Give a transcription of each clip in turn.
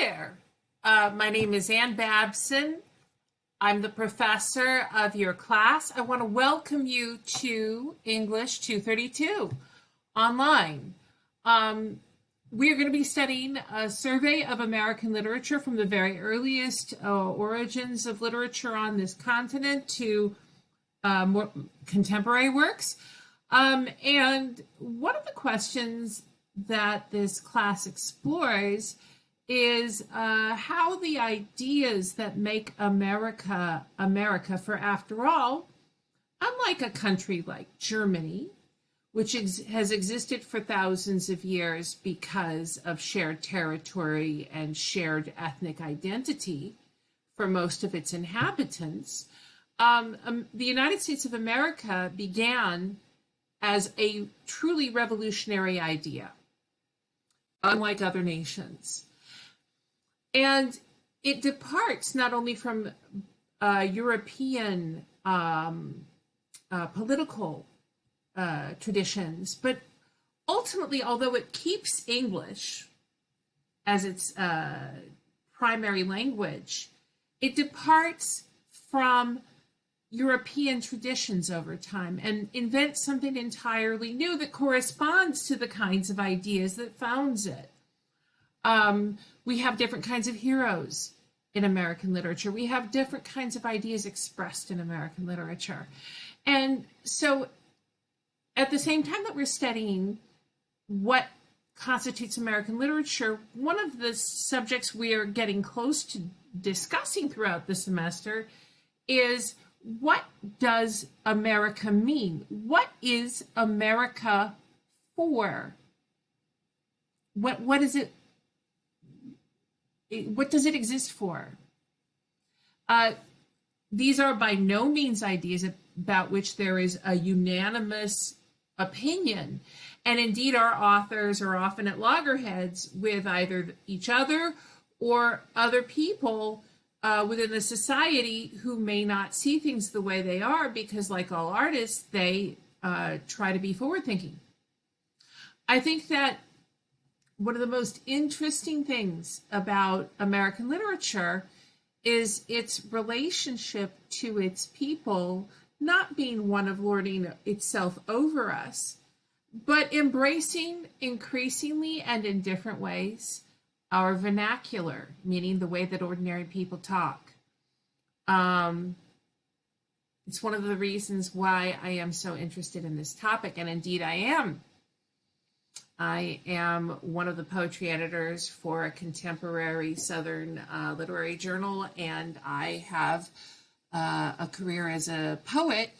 there. My name is Ann Babson. I'm the professor of your class. I want to welcome you to English 232 online. We're going to be studying a survey of American literature from the very earliest origins of literature on this continent to more contemporary works. And one of the questions that this class explores is how the ideas that make America, America, for after all, unlike a country like Germany, which has existed for thousands of years because of shared territory and shared ethnic identity for most of its inhabitants, the United States of America began as a truly revolutionary idea, unlike other nations. And it departs not only from European political traditions, but ultimately, although it keeps English as its primary language, it departs from European traditions over time and invents something entirely new that corresponds to the kinds of ideas that founds it. We have different kinds of heroes in American literature. We have different kinds of ideas expressed in American literature. And so at the same time that we're studying what constitutes American literature, one of the subjects we are getting close to discussing throughout the semester is, what does America mean? What is America for? What is it? What does it exist for? These are by no means ideas about which there is a unanimous opinion. And indeed, our authors are often at loggerheads with either each other or other people within the society who may not see things the way they are because, like all artists, they try to be forward-thinking. I think that one of the most interesting things about American literature is its relationship to its people not being one of lording itself over us, but embracing increasingly and in different ways our vernacular, meaning the way that ordinary people talk. It's one of the reasons why I am so interested in this topic, and indeed I am. I am one of the poetry editors for a contemporary Southern literary journal, and I have a career as a poet.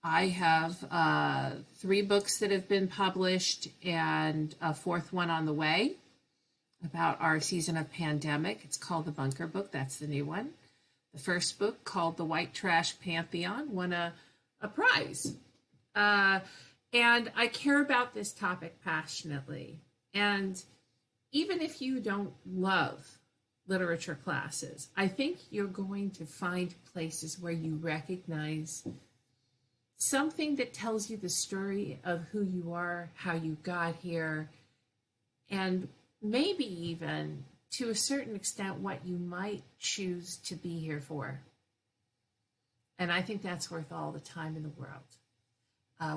I have 3 books that have been published and a 4th one on the way about our season of pandemic. It's called The Bunker Book. That's the new one. The first book, called The White Trash Pantheon, won a prize. And I care about this topic passionately. And even if you don't love literature classes, I think you're going to find places where you recognize something that tells you the story of who you are, how you got here, and maybe even, to a certain extent, what you might choose to be here for. And I think that's worth all the time in the world.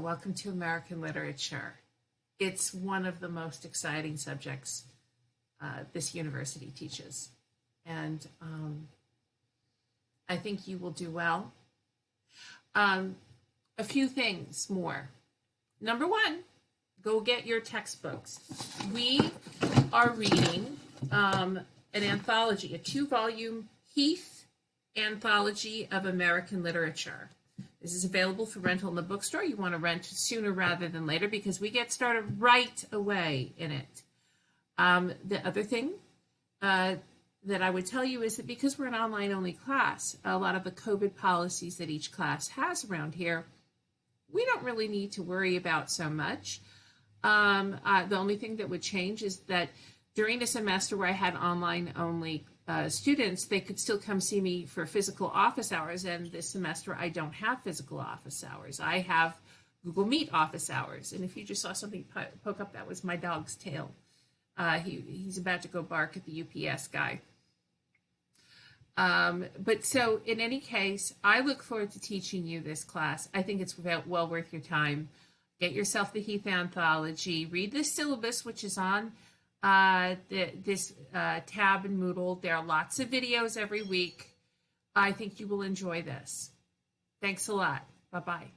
Welcome to American literature. It's one of the most exciting subjects this university teaches. And I think you will do well. A few things more. Number 1, go get your textbooks. We are reading an anthology, a 2-volume Heath Anthology of American Literature. This is available for rental in the bookstore. You want to rent sooner rather than later because we get started right away in it. The other thing that I would tell you is that because we're an online-only class, a lot of the COVID policies that each class has around here, we don't really need to worry about so much. The only thing that would change is that during a semester where I had online-only students, they could still come see me for physical office hours, and this semester I don't have physical office hours. I have Google Meet office hours, and if you just saw something poke up, that was my dog's tail. He's about to go bark at the UPS guy. But so in any case, I look forward to teaching you this class. I think it's well worth your time. Get yourself the Heath Anthology. Read the syllabus, which is on this tab in Moodle. There are lots of videos every week. I think you will enjoy this. Thanks a lot. Bye-bye.